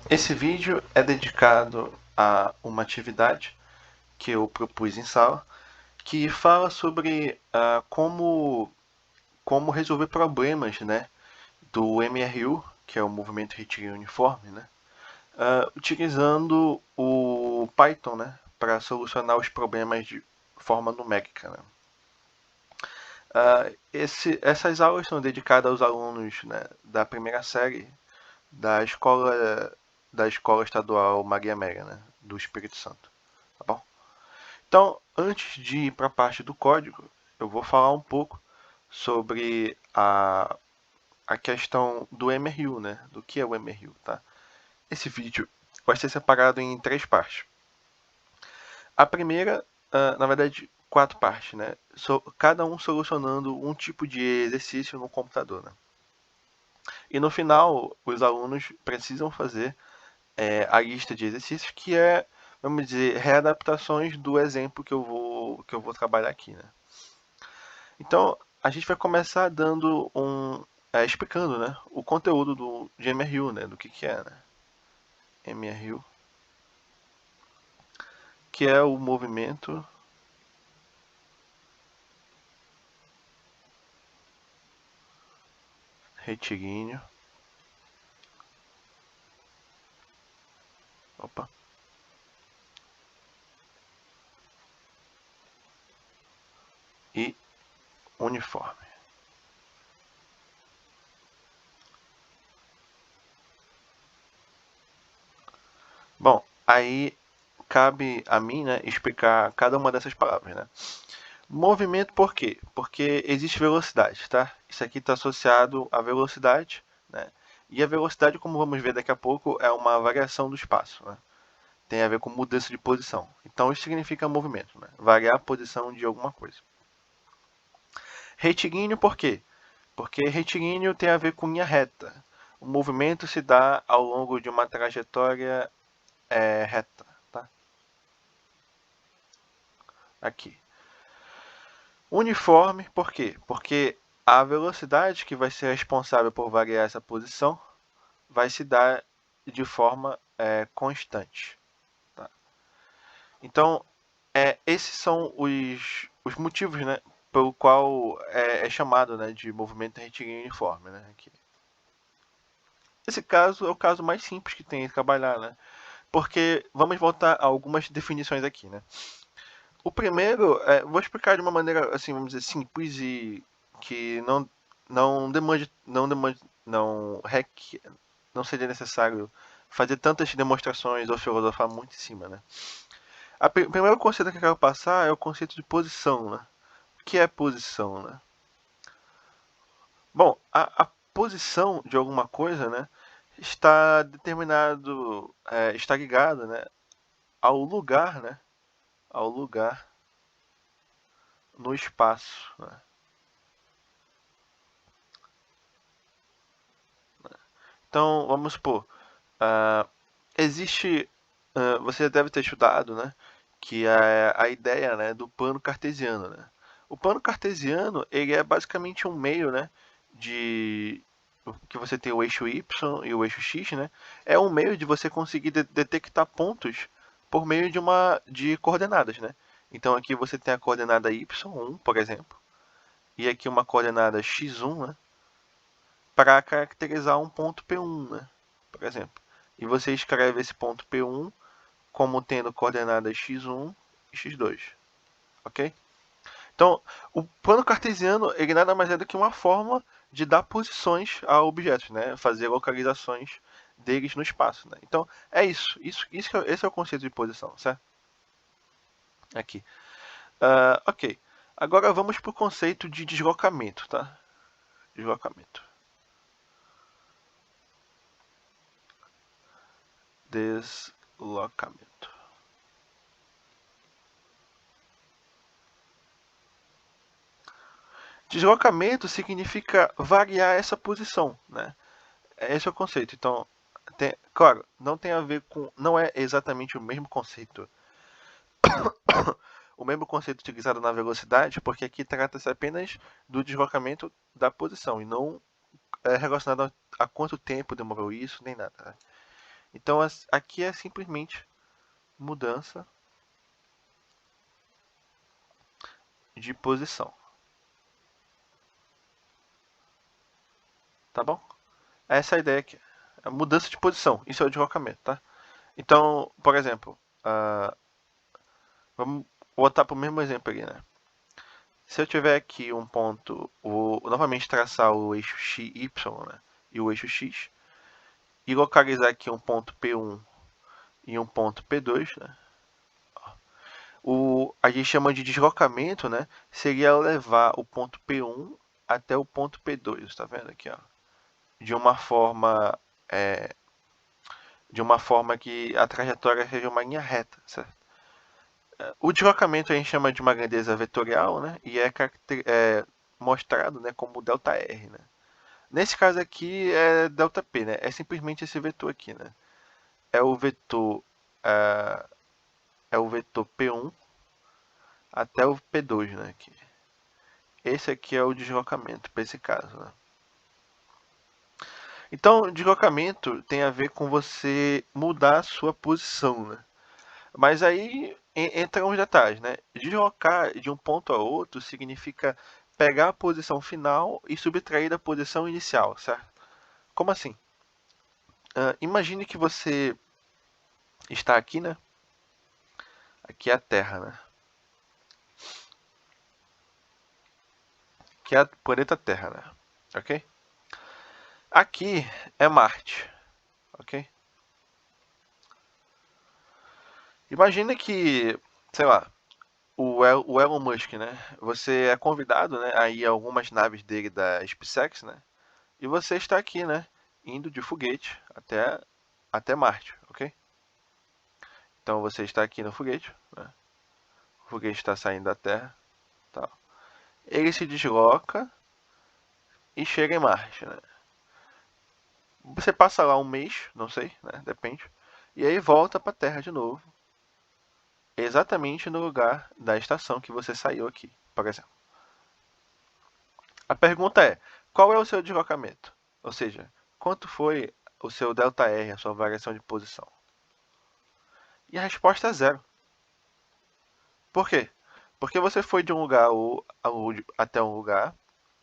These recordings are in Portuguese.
Esse vídeo é dedicado a uma atividade que eu propus em sala, que fala sobre como resolver problemas, né, do MRU, que é o Movimento Retilíneo Uniforme, né, utilizando o Python, né, para solucionar os problemas de forma numérica. Né. Essas aulas são dedicadas aos alunos, né, da primeira série da escola estadual Maria Amélia, né, do Espírito Santo. Tá bom? Então, antes de ir para a parte do código, eu vou falar um pouco sobre a questão do MRU, né? Do que é o MRU, tá? Esse vídeo vai ser separado em 3 partes. A primeira, na verdade, 4 partes, né? Cada um solucionando um tipo de exercício no computador, né? E no final, os alunos precisam fazer a lista de exercícios, que é, vamos dizer, readaptações do exemplo que eu vou trabalhar aqui, né? Então, a gente vai começar dando explicando, né, o conteúdo de MRU, né, do que é, né? MRU, que é o movimento retilíneo. Opa. E uniforme. Bom, aí cabe a mim, né, explicar cada uma dessas palavras, né? Movimento por quê? Porque existe velocidade, tá? Isso aqui está associado à velocidade, né? E a velocidade, como vamos ver daqui a pouco, é uma variação do espaço, né? Tem a ver com mudança de posição. Então isso significa movimento, né? Variar a posição de alguma coisa. Retilíneo por quê? Porque retilíneo tem a ver com linha reta. O movimento se dá ao longo de uma trajetória reta, tá? Aqui. Uniforme por quê? Porque a velocidade que vai ser responsável por variar essa posição vai se dar de forma constante. Tá? Então, esses são os motivos, né, pelo qual é chamado, né, de movimento retilíneo uniforme. Né, aqui. Esse caso é o caso mais simples que tem que trabalhar, né? Porque vamos voltar a algumas definições aqui, né? O primeiro, vou explicar de uma maneira, assim, vamos dizer, simples e que não seria necessário fazer tantas demonstrações ou filosofar muito em cima, né? O primeiro conceito que eu quero passar é o conceito de posição, né? O que é posição, né? Bom, a posição de alguma coisa, né, está determinado, está ligado, né, ao lugar, né, ao lugar no espaço. Né? Então, vamos supor, existe, você deve ter estudado, né, que é a ideia, né, do plano cartesiano, né? O plano cartesiano, ele é basicamente um meio, né, de que você tem o eixo y e o eixo x, né? É um meio de você conseguir detectar pontos por meio de coordenadas, né? Então aqui você tem a coordenada y1, por exemplo, e aqui uma coordenada x1, né? Para caracterizar um ponto P1, né? Por exemplo. E você escreve esse ponto P1 como tendo coordenadas x1 e x2, ok? Então, o plano cartesiano ele nada mais é do que uma forma de dar posições a objetos, né? Fazer localizações deles no espaço. Né? Então, é isso. Esse é o conceito de posição, certo? Aqui. Ok. Agora vamos para o conceito de deslocamento, tá? Deslocamento. Deslocamento. Deslocamento significa variar essa posição, né? Esse é o conceito. Então, claro, não tem a ver com, não é exatamente o mesmo conceito, o mesmo conceito utilizado na velocidade, porque aqui trata-se apenas do deslocamento da posição e não é relacionado a quanto tempo demorou isso nem nada. Né? Então aqui é simplesmente mudança de posição. Tá bom? Essa é a ideia aqui. A mudança de posição. Isso é o deslocamento, tá? Então, por exemplo, vamos botar para o mesmo exemplo aqui, né? Se eu tiver aqui um ponto, vou novamente traçar o eixo XY, né? E o eixo X, e localizar aqui um ponto P1 e um ponto P2, né? A gente chama de deslocamento, né? Seria levar o ponto P1 até o ponto P2, tá vendo aqui, ó? De uma forma, que a trajetória seja uma linha reta, certo? O deslocamento a gente chama de uma grandeza vetorial, né? E é mostrado, né, como ΔR, né? Nesse caso aqui é ΔP, né? É simplesmente esse vetor aqui, né? É o vetor, uh, é o vetor P1 até o P2, né? Aqui. Esse aqui é o deslocamento para esse caso, né? Então, deslocamento tem a ver com você mudar a sua posição, né? Mas aí entram os detalhes, né? Deslocar de um ponto a outro significa pegar a posição final e subtrair da posição inicial, certo? Como assim? Imagine que você está aqui, né? Aqui é a Terra, né? Aqui é o planeta Terra, né? Ok? Aqui é Marte, ok? Imagina que, sei lá, o Elon Musk, né? Você é convidado, né, a ir a algumas naves dele da SpaceX, né? E você está aqui, né? Indo de foguete até Marte, ok? Então você está aqui no foguete, né? O foguete está saindo da Terra, tal. Ele se desloca e chega em Marte, né? Você passa lá um mês, não sei, né? Depende. E aí volta para a Terra de novo, exatamente no lugar da estação que você saiu aqui, por exemplo. A pergunta é: qual é o seu deslocamento? Ou seja, quanto foi o seu ΔR, a sua variação de posição? E a resposta é zero. Por quê? Porque você foi de um lugar até um lugar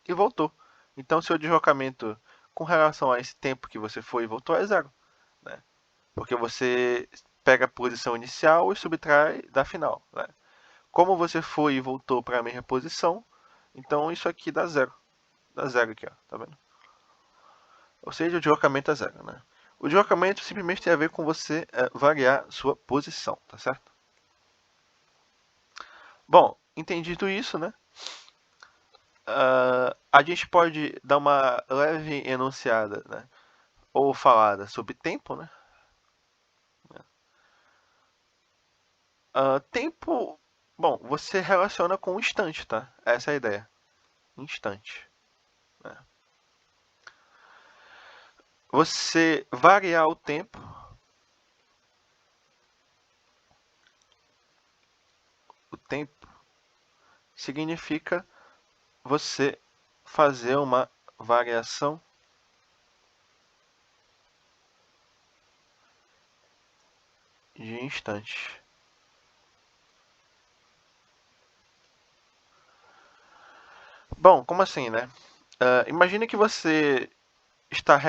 e voltou. Então, seu deslocamento com relação a esse tempo que você foi e voltou é zero, né? Porque você pega a posição inicial e subtrai da final, né? Como você foi e voltou para a mesma posição, então isso aqui dá zero. Dá zero aqui, ó, tá vendo? Ou seja, o deslocamento é zero, né? O deslocamento simplesmente tem a ver com você variar sua posição, tá certo? Bom, entendido isso, né? A gente pode dar uma leve enunciada, né? Ou falada sobre tempo, né? Tempo, bom, você relaciona com o instante, tá? Essa é a ideia. Instante. Né? Você variar o tempo significa você fazer uma variação de instante. Bom, como assim, né? Imagine que você está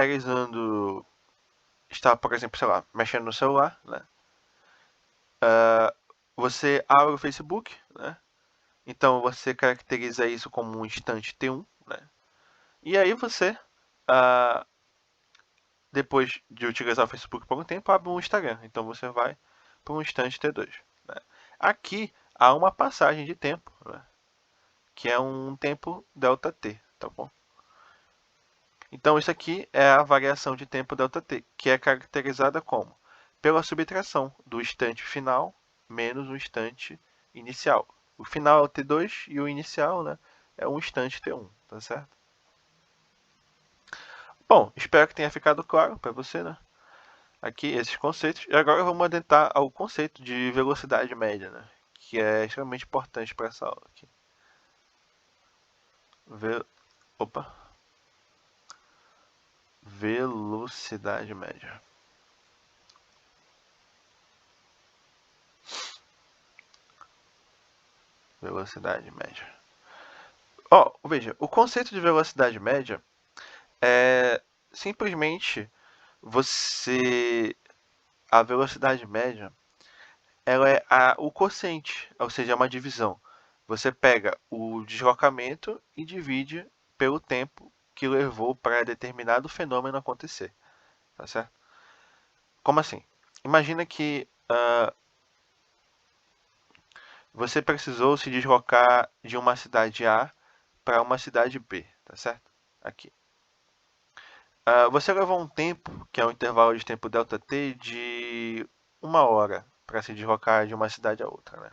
por exemplo, sei lá, mexendo no celular, né? Você abre o Facebook, né? Então você caracteriza isso como um instante T1, né? E aí você, uh, depois de utilizar o Facebook por um tempo, abre um Instagram. Então você vai para um instante T2. Né? Aqui há uma passagem de tempo, né? Que é um tempo ΔT, tá bom? Então isso aqui é a variação de tempo ΔT, que é caracterizada como? Pela subtração do instante final menos o instante inicial. O final é o T2 e o inicial, né, é um instante T1, tá certo? Bom, espero que tenha ficado claro para você, né? Aqui esses conceitos. E agora vamos adentrar ao conceito de velocidade média, né? Que é extremamente importante para essa aula aqui. Ve... Opa. Velocidade média. Velocidade média. Ó, veja, o conceito de velocidade média é simplesmente a velocidade média, ela é o quociente, ou seja, é uma divisão. Você pega o deslocamento e divide pelo tempo que levou para determinado fenômeno acontecer, tá certo? Como assim? Imagina que você precisou se deslocar de uma cidade A para uma cidade B, tá certo? Aqui. Você levou um tempo, que é um intervalo de tempo ΔT, de 1 hora para se deslocar de uma cidade a outra, né?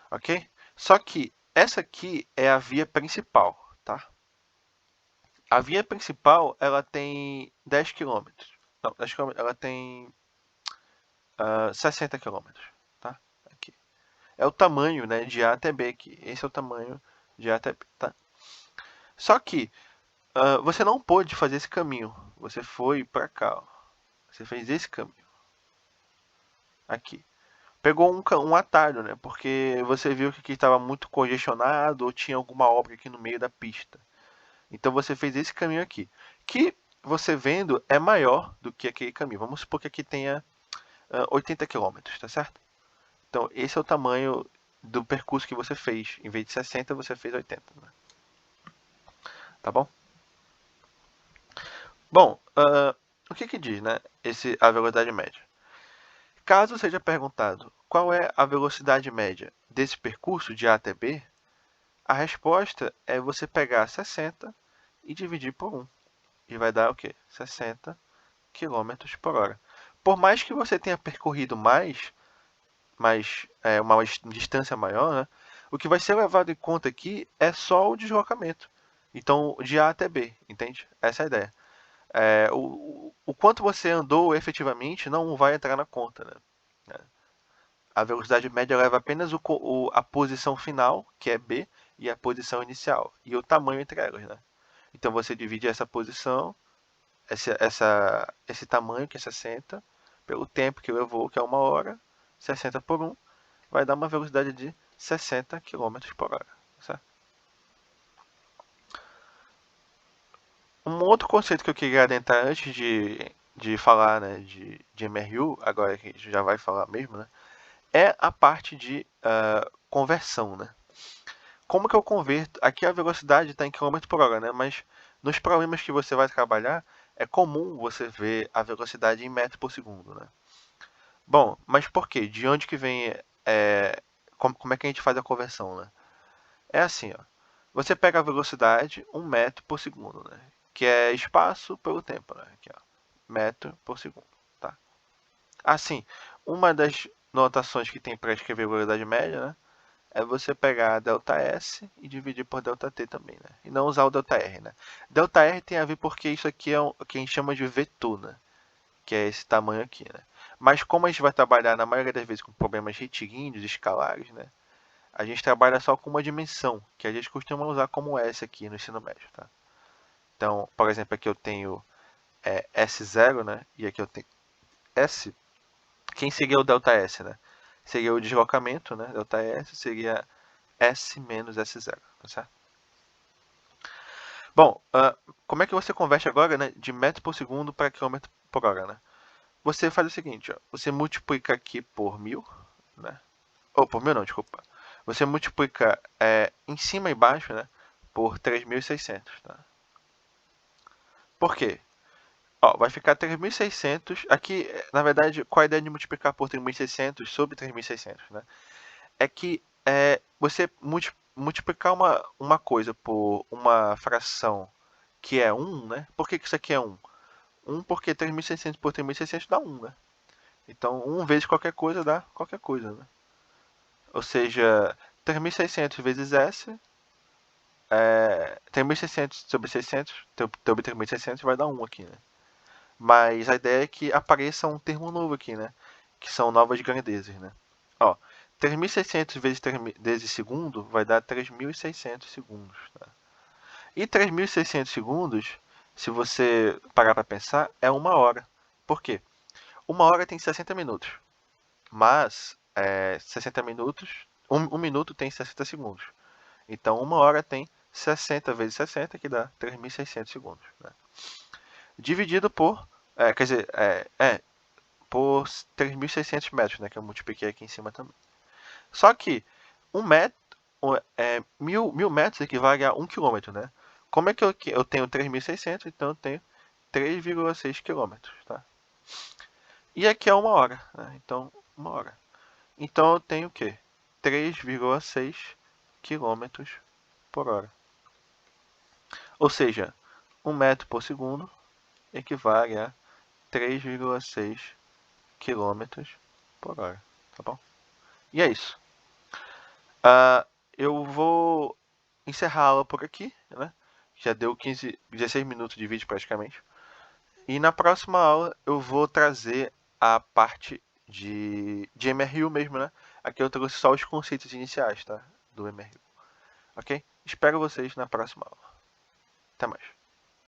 Ok? Só que essa aqui é a via principal, tá? A via principal, ela tem 10 km. Não, 10 km, ela tem 60 km, tá? Aqui. É o tamanho, né, de A até B aqui. Esse é o tamanho de A até B, tá? Só que você não pôde fazer esse caminho. Você foi para cá, ó. Você fez esse caminho. Aqui. Pegou um atalho, né? Porque você viu que aqui estava muito congestionado ou tinha alguma obra aqui no meio da pista. Então você fez esse caminho aqui. Que você vendo é maior do que aquele caminho. Vamos supor que aqui tenha 80 km, tá certo? Então esse é o tamanho do percurso que você fez. Em vez de 60, você fez 80. Né? Tá bom? Bom, o que diz, né? A velocidade média. Caso seja perguntado qual é a velocidade média desse percurso de A até B, a resposta é você pegar 60 e dividir por 1. E vai dar o quê? 60 km por hora. Por mais que você tenha percorrido uma distância maior, né, o que vai ser levado em conta aqui é só o deslocamento. Então, de A até B, entende? Essa é a ideia. O quanto você andou efetivamente não vai entrar na conta. Né? A velocidade média leva apenas a posição final, que é B, e a posição inicial, e o tamanho entre elas. Né? Então você divide essa posição, esse tamanho, que é 60, pelo tempo que levou, que é 1 hora, 60 por 1, vai dar uma velocidade de 60 km por hora. Certo? Um outro conceito que eu queria adentrar antes de falar, né, de MRU, agora que a gente já vai falar mesmo, né, é a parte de conversão. Né? Como que eu converto? Aqui a velocidade está em km por hora, né? Mas nos problemas que você vai trabalhar, é comum você ver a velocidade em metro por segundo, né? Bom, mas por quê? De onde que vem... como é que a gente faz a conversão, né? É assim, ó. Você pega a velocidade 1 metro por segundo, né? Que é espaço pelo tempo, né? Aqui, ó. Metro por segundo, tá? Assim, uma das notações que tem para escrever a velocidade média, né? É você pegar ΔS e dividir por ΔT também, né? E não usar o ΔR, né? ΔR tem a ver porque isso aqui é o que a gente chama de vetor, né? Que é esse tamanho aqui, né? Mas como a gente vai trabalhar na maioria das vezes com problemas retilíneos, escalares, né? A gente trabalha só com uma dimensão, que a gente costuma usar como S aqui no ensino médio, tá? Então, por exemplo, aqui eu tenho S0, né? E aqui eu tenho S. Quem seria o ΔS, né? Seria o deslocamento, né? ΔS seria S menos S0, tá certo? Bom, como é que você converte agora, né, de metro por segundo para quilômetro por hora, né? Você faz o seguinte, ó, você multiplica aqui por 1000, né? Ou por 1000 não, desculpa. Você multiplica em cima e embaixo, né, por 3600, tá? Por quê? Ó, vai ficar 3600. Aqui, na verdade, qual a ideia de multiplicar por 3600 sobre 3600, né? É que você multiplicar uma coisa por uma fração que é 1, né? Por que isso aqui é 1? 1 porque 3.600 por 3.600 dá 1, né? Então, 1 vezes qualquer coisa dá qualquer coisa, né? Ou seja, 3.600 vezes S, 3.600 sobre 600, sobre 3.600 vai dar 1 aqui, né? Mas a ideia é que apareça um termo novo aqui, né? Que são novas grandezas, né? Ó, 3.600 vezes segundo vai dar 3.600 segundos. Tá? E 3.600 segundos, se você parar para pensar, é 1 hora. Por quê? 1 hora tem 60 minutos. Mas 60 minutos, um minuto tem 60 segundos. Então, 1 hora tem 60 vezes 60, que dá 3.600 segundos. Né? Dividido por, quer dizer, por 3.600 metros, né? Que eu multipliquei aqui em cima também. Só que 1.000 metros equivale a 1 quilômetro, né? Como é que eu tenho 3.600, então eu tenho 3,6 quilômetros, tá? E aqui é 1 hora, né? Então, 1 hora. Então eu tenho o quê? 3,6 quilômetros por hora. Ou seja, 1 metro por segundo equivale a 3,6 quilômetros por hora, tá bom? E é isso. Eu vou encerrar a aula por aqui, né? Já deu 16 minutos de vídeo praticamente. E na próxima aula eu vou trazer a parte de MRU mesmo, né? Aqui eu trouxe só os conceitos iniciais, tá? Do MRU. Ok? Espero vocês na próxima aula. Até mais.